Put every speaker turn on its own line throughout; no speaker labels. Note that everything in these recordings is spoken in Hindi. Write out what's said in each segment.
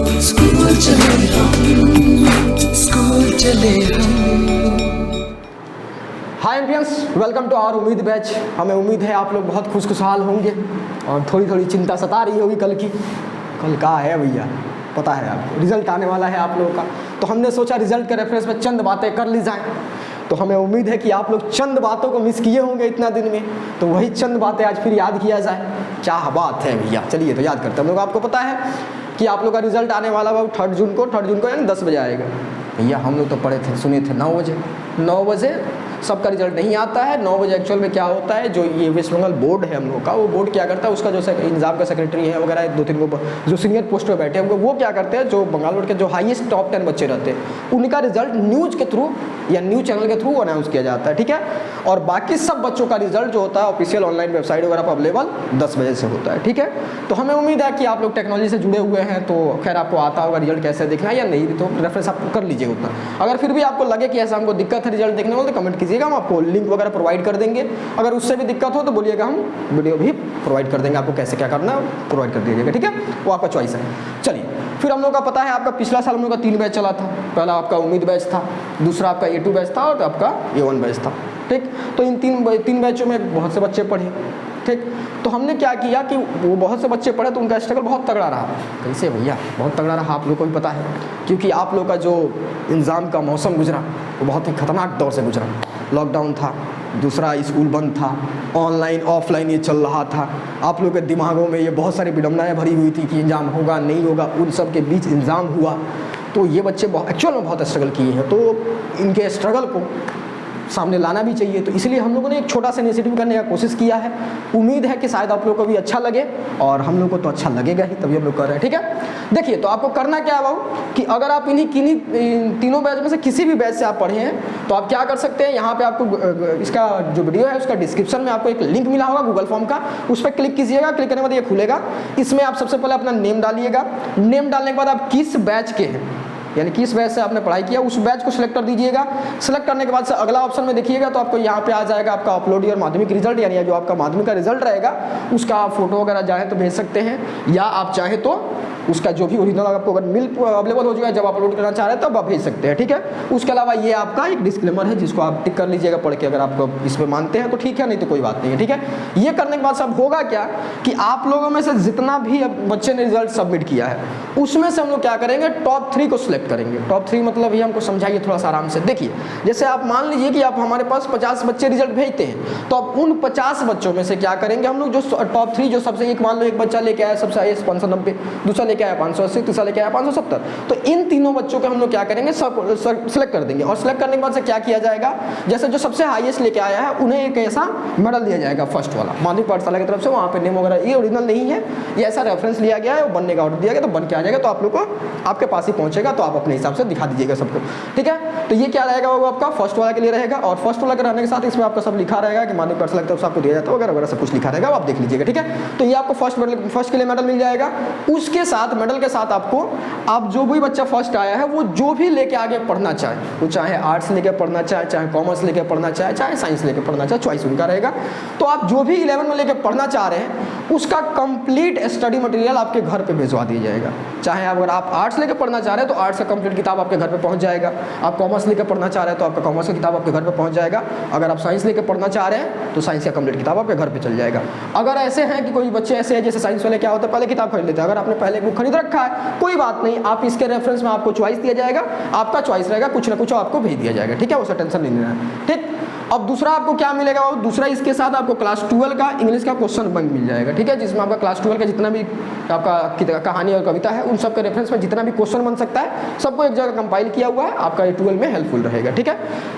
स्कूल चले हम, स्कूल चले हम।
हाय एम्पियंस, वेलकम टू आवर उम्मीद बैच। हमें उम्मीद है आप लोग बहुत खुशहाल होंगे और थोड़ी थोड़ी चिंता सता रही होगी कल की। कल का है भैया, पता है आपको, रिजल्ट आने वाला है आप लोगों का। तो हमने सोचा रिजल्ट के रेफरेंस में चंद बातें कर ली जाएं। तो हमें उम्मीद है कि आप लोग चंद बातों को मिस किए होंगे इतना दिन में, तो वही चंद बातें आज फिर याद किया जाए। क्या बात है भैया, चलिए तो याद करते हैं हम लोग। आपको पता है कि आप लोग का रिजल्ट आने वाला है 3 जून को यानी 10 बजे आएगा। भैया हम लोग तो पढ़े थे, सुने थे 9 बजे सबका रिजल्ट नहीं आता है। 9 बजे एक्चुअल में क्या होता है, जो ये वेस्ट बंगाल बोर्ड है हम लोग का, वो बोर्ड क्या करता है, उसका जो एग्जाम का सेक्रेटरी है वगैरह 2-3 को जो सीनियर पोस्ट पे बैठे हैं वो क्या करते हैं, जो बंगाल बोर्ड के जो हाईएस्ट टॉप 10 बच्चे रहते हैं उनका रिजल्ट न्यूज़ के थ्रू या न्यूज़ चैनल के थ्रू अनाउंस किया जाता है, ठीक है। और बाकी सब बच्चों का रिजल्ट जो होता है ऑफिशियल ऑनलाइन वेबसाइट वगैरह पर अवेलेबल 10 बजे से होता है, ठीक है। तो हमें उम्मीद है कि आप लोग टेक्नोलॉजी से जुड़े हुए हैं, तो खैर आपको आता होगा रिजल्ट कैसे देखना है या नहीं, तो रेफरेंस आप कर लीजिए उतना। अगर फिर भी आपको लगे कि ऐसा हमको दिक्कत है रिजल्ट देखने में, तो कमेंट कीजिएगा, हम आपको लिंक वगैरह प्रोवाइड कर देंगे। अगर उससे भी दिक्कत हो तो बोलिएगा, हम वीडियो भी प्रोवाइड कर देंगे आपको, कैसे क्या करना है प्रोवाइड कर दीजिएगा, ठीक है। वो आपका चॉइस है। चलिए फिर हम लोग का पता है आपका पिछला साल हम लोग का 3 बैच चला था। पहला आपका उम्मीद बैच था, दूसरा आपका A2 बैच था और आपका A1 बैच था, ठीक। तो इन तीन बैचों में बहुत से बच्चे पढ़े, ठीक। तो हमने क्या किया कि वो बहुत से बच्चे पढ़े तो उनका स्ट्रगल बहुत तगड़ा रहा। कैसे भैया, बहुत तगड़ा रहा, आप लोग को भी पता है, क्योंकि आप लोग का जो एग्ज़ाम का मौसम गुजरा वो बहुत ही खतरनाक दौर से गुजरा। लॉकडाउन था, दूसरा स्कूल बंद था, ऑनलाइन ऑफलाइन ये चल रहा था। आप लोग के दिमागों में ये बहुत सारी विडम्बनाएँ भरी हुई थी कि एग्ज़ाम होगा नहीं होगा, उन सब के बीच एग्ज़ाम हुआ। तो ये बच्चे एक्चुअल में बहुत स्ट्रगल किए हैं, तो इनके स्ट्रगल को सामने लाना भी चाहिए। तो इसलिए हम लोगों ने एक छोटा सा इनिशिएटिव करने का कोशिश किया है। उम्मीद है कि शायद आप लोगों को भी अच्छा लगे, और हम लोग को तो अच्छा लगेगा ही, तभी हम लोग कर रहे हैं, ठीक है। देखिए, तो आपको करना क्या है बाबू, कि अगर आप किन्हीं तीनों बैच में से किसी भी बैच से आप पढ़े हैं तो आप क्या कर सकते हैं, यहाँ पे आपको इसका जो वीडियो है उसका डिस्क्रिप्शन में आपको एक लिंक मिला होगा गूगल फॉर्म का, उस पर क्लिक कीजिएगा। क्लिक करने के बाद ये खुलेगा। इसमें आप सबसे पहले अपना नेम डालिएगा। नेम डालने के बाद आप किस बैच के हैं, यानी किस बैच से आपने पढ़ाई किया, उस बैच को सिलेक्ट कर दीजिएगा। सिलेक्ट करने के बाद से अगला ऑप्शन में देखिएगा तो आपको यहाँ पे आ जाएगा आपका अपलोड योर माध्यमिक रिजल्ट, यानी जो आपका माध्यमिक का रिजल्ट रहेगा उसका आप फोटो वगैरह चाहे तो भेज सकते हैं, या आप चाहे तो उसका जो भी ओरिजिनल आपको अगर अवेलेबल हो जाएगा जब आप अपलोड करना चाह रहे हैं तब आप भेज सकते हैं, ठीक है। उसके अलावा ये आपका एक डिस्क्लेमर है जिसको आप टिक कर लीजिएगा पढ़ के, अगर आप इसमें मानते हैं तो ठीक है, नहीं तो कोई बात नहीं है, ठीक है। ये करने के बाद सब होगा क्या कि आप लोगों में से जितना भी बच्चे ने रिजल्ट सबमिट किया है उसमें से हम लोग क्या करेंगे, टॉप 3 को सिलेक्ट करेंगे। टॉप 3 मतलब ये हमको समझाइए थोड़ा सा आराम से। देखिए, जैसे आप मान लीजिए कि आप हमारे पास 50 बच्चे रिजल्ट भेजते हैं, तो अब उन 50 बच्चों में से क्या करेंगे हम लोग, जो टॉप 3 जो सबसे, एक मान लो एक बच्चा लेके आया सबसे हाईएस्ट 590, दूसरा लेके आया 580, तीसरा लेके आया 570, तो इन तीनों बच्चों को हम लोग क्या करेंगे, सब सिलेक्ट कर देंगे। और सिलेक्ट करने के बाद से क्या किया जाएगा, जैसे जो सबसे हाईएस्ट लेके आया है उन्हें एक ऐसा मेडल दिया जाएगा, फर्स्ट वाला, माध्यमिक पाठशाला की तरफ से। वहाँ पे नेम वगैरह ये ओरिजिनल नहीं है, ये ऐसा रेफरेंस लिया गया है, बनने का ऑर्डर दिया गया, तो बन के आ जाएगा, तो आप लोग को आपके पास ही पहुंचेगा, तो आप अपने हिसाब से दिखा दीजिएगा सबको, ठीक है। तो ये क्या रहेगा, वो आपका फर्स्ट वाला के लिए रहेगा। और फर्स्ट वाला के रहने के साथ इसमें आपका सब लिखा रहेगा कि माध्यमिक पाठशाला की तरफ से आपको दिया जाता है वगैरह वगैरह सब कुछ लिखा रहेगा, आप देख लीजिएगा, ठीक है। तो ये आपको फर्स्ट के लिए मेडल मिल जाएगा। उसके साथ मेडल के साथ आपको, आप जो भी बच्चा फर्स्ट आया है वो जो भी लेके आगे पढ़ना चाहे, वो चाहे आर्ट्स लेके पढ़ना चाहे, चाहे कॉमर्स लेके पढ़ना चाहे, चाहे साइंस लेके पढ़ना चाहे, चॉइस उनका रहेगा। तो आप जो भी 11 में लेके पढ़ना चाह रहे हैं उसका कंप्लीट स्टडी मटेरियल आपके घर पे भिजवा दिया जाएगा। चाहे अगर आप आर्ट्स लेके पढ़ना चाह रहे हैं तो आर्ट्स का कंप्लीट किताब आपके घर पे पहुंच जाएगा। आप कॉमर्स लेके पढ़ना चाह रहे हैं तो आपका कॉमर्स की किताब आपके घर पे पहुंच जाएगा। अगर आप साइंस लेके पढ़ना चाह रहे हैं तो साइंस का कंप्लीट किताब आपके घर पे चल जाएगा। अगर ऐसे हैं कि कोई बच्चे ऐसे हैं जैसे साइंस वाले, क्या होता है, पहले किताब खरीद लेते हैं। अगर आपने पहले बुक खरीद रखा है कोई बात नहीं, आप इसके रेफरेंस में आपको चॉइस दिया जाएगा, आपका चॉइस रहेगा, कुछ ना कुछ आपको भेज दिया जाएगा, ठीक है। उसका टेंशन नहीं लेना है, ठीक। अब दूसरा आपको क्या मिलेगा, दूसरा इसके साथ आपको क्लास 12 का इंग्लिश का क्वेश्चन बैंक मिल जाएगा, ठीक है, जिसमें आपका क्लास 12 का जितना भी आपका कहानी और कविता है उन सब के रेफरेंस में जितना भी क्वेश्चन बन सकता है सबको एक जगह कंपाइल किया हुआ है, आपका ये 12 में हेल्पफुल रहेगा, ठीक है।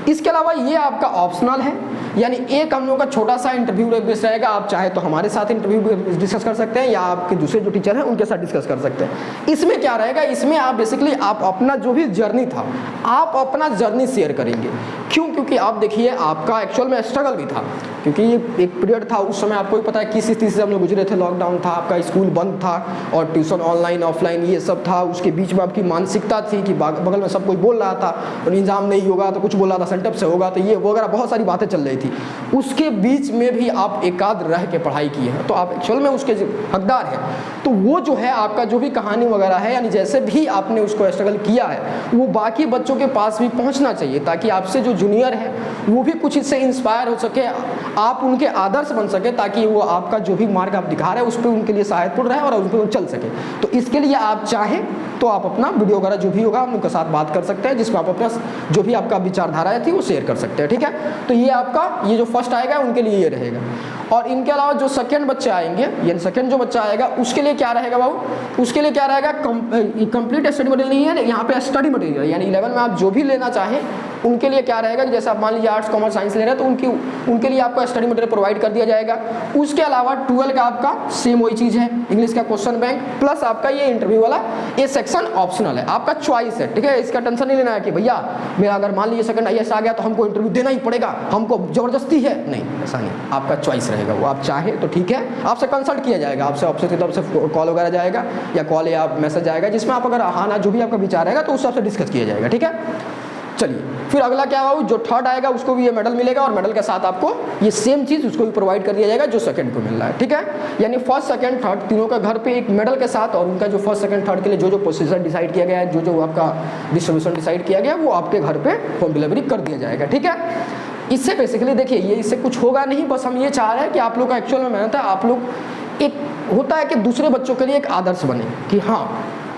इसके अलावा ये आपका ऑप्शनल है, यानी एक हम लोग का छोटा सा इंटरव्यू बेस रहेगा। आप चाहे तो हमारे साथ इंटरव्यू डिस्कस कर सकते हैं या आपके दूसरे जो टीचर हैं उनके साथ डिस्कस कर सकते हैं। इसमें क्या रहेगा, इसमें आप बेसिकली आप अपना जो भी जर्नी था आप अपना जर्नी शेयर करेंगे। क्यों? क्योंकि आप देखिए आपका एक्चुअल में स्ट्रगल भी था, क्योंकि ये एक पीरियड था, उस समय आपको भी पता है किस स्थिति से हम लोग गुजरे थे। लॉकडाउन था, आपका स्कूल बंद था और ट्यूशन ऑनलाइन ऑफलाइन ये सब था। उसके बीच में आपकी मानसिकता थी कि बगल में सब कोई बोल रहा था और एग्जाम नहीं होगा तो कुछ बोल रहा था, सेंटअप से होगा तो ये वगैरह बहुत सारी बातें चल रही थी। उसके बीच में भी आप एकाध रह के पढ़ाई की है तो आप एक्चुअल में उसके हकदार हैं। तो वो जो है आपका जो भी कहानी वगैरह है, यानी जैसे भी आपने उसको स्ट्रगल किया है वो बाकी बच्चों के पास भी पहुंचना चाहिए, ताकि आपसे जो जूनियर है वो भी कुछ इससे इंस्पायर हो सके, आप उनके आदर्श बन सके, ताकि वो आपका जो भी मार्ग आप दिखा रहे हैं उस पर उनके लिए सहायकपूर्ण रहे और उस पर चल सके। तो इसके लिए आप चाहें तो आप अपना वीडियो वगैरह जो भी होगा हम उनके साथ बात कर सकते हैं, जिसमें आप अपना जो भी आपका विचारधारा थी वो शेयर कर सकते हैं, ठीक है। तो ये आपका ये जो फर्स्ट आएगा उनके लिए ये रहेगा। और इनके अलावा जो सेकंड बच्चे आएंगे, यानी सेकंड जो बच्चा आएगा उसके लिए क्या रहेगा बाबू, उसके लिए क्या रहेगा, कंप्लीट स्टडी मटेरियल नहीं है यहाँ पे, स्टडी मटेरियल यानी 11 में आप जो भी लेना चाहें उनके लिए क्या रहेगा कि जैसे आप मान लीजिए आर्ट्स कॉमर्स साइंस ले रहे हैं तो उनके लिए आपका स्टडी मटेरियल प्रोवाइड कर दिया जाएगा। उसके अलावा 12 का आपका सेम वही चीज़ है, इंग्लिश का क्वेश्चन बैंक प्लस आपका ये इंटरव्यू वाला ये सेक्शन ऑप्शनल है, आपका चॉइस है, ठीक है। इसका टेंशन नहीं लेना है कि भैया मेरा अगर मान लीजिए सेकंड IAS आ गया तो हमको इंटरव्यू देना ही पड़ेगा, हमको ज़बरदस्ती है, नहीं ऐसा नहीं, आपका चॉइस रहेगा। वो आप चाहे तो ठीक है, आपसे कंसल्ट किया जाएगा, आपसे ऑफिस की तरफ से कॉल वगैरह जाएगा या कॉल या मैसेज आएगा जिसमें आप अगर हाँ ना जो भी आपका विचार रहेगा तो उस हिसाब से डिस्कस किया जाएगा, ठीक है। चलिए फिर अगला क्या हुआ, जो थर्ड आएगा उसको भी ये मेडल मिलेगा और मेडल के साथ आपको ये सेम चीज़ उसको भी प्रोवाइड कर दिया जाएगा जो सेकंड को मिल रहा है, ठीक है। यानी फर्स्ट सेकंड थर्ड तीनों का घर पे एक मेडल के साथ, और उनका जो फर्स्ट सेकंड थर्ड के लिए जो पोजीशन डिसाइड किया गया है, जो आपका डिस्ट्रीब्यूशन डिसाइड किया गया है वो आपके घर पे होम डिलीवरी कर दिया जाएगा, ठीक है। इससे बेसिकली देखिए ये इससे कुछ होगा नहीं, बस हम ये चाह रहे हैं कि आप लोग का एक्चुअल में मेहनत है, आप लोग एक होता है कि दूसरे बच्चों के लिए एक आदर्श बने कि हाँ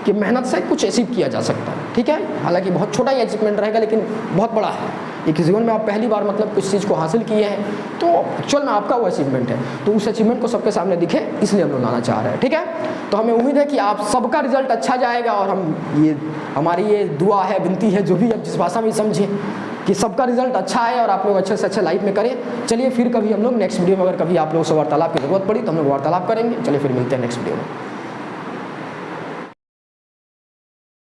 कि मेहनत से कुछ अचीव किया जा सकता है, ठीक है। हालांकि बहुत छोटा ही अचीवमेंट रहेगा लेकिन बहुत बड़ा है, एक जीवन में आप पहली बार मतलब कुछ चीज़ को हासिल किए हैं तो एक्चुअल में आपका वो अचीवमेंट है, तो उस अचीवमेंट को सबके सामने दिखे इसलिए हम लोग लाना चाह रहे हैं, ठीक है। तो हमें उम्मीद है कि आप सबका रिजल्ट अच्छा जाएगा और हम ये हमारी ये दुआ है, विनती है, जो भी आप जिस भाषा में समझें कि सबका रिजल्ट अच्छा है और आप लोग अच्छे से अच्छा लाइफ में करें। चलिए फिर कभी हम लोग नेक्स्ट वीडियो में अगर कभी आप लोगों से वार्तालाप की जरूरत पड़ी तो हम लोग वार्तालाप करेंगे। चलिए फिर मिलते हैं नेक्स्ट वीडियो में।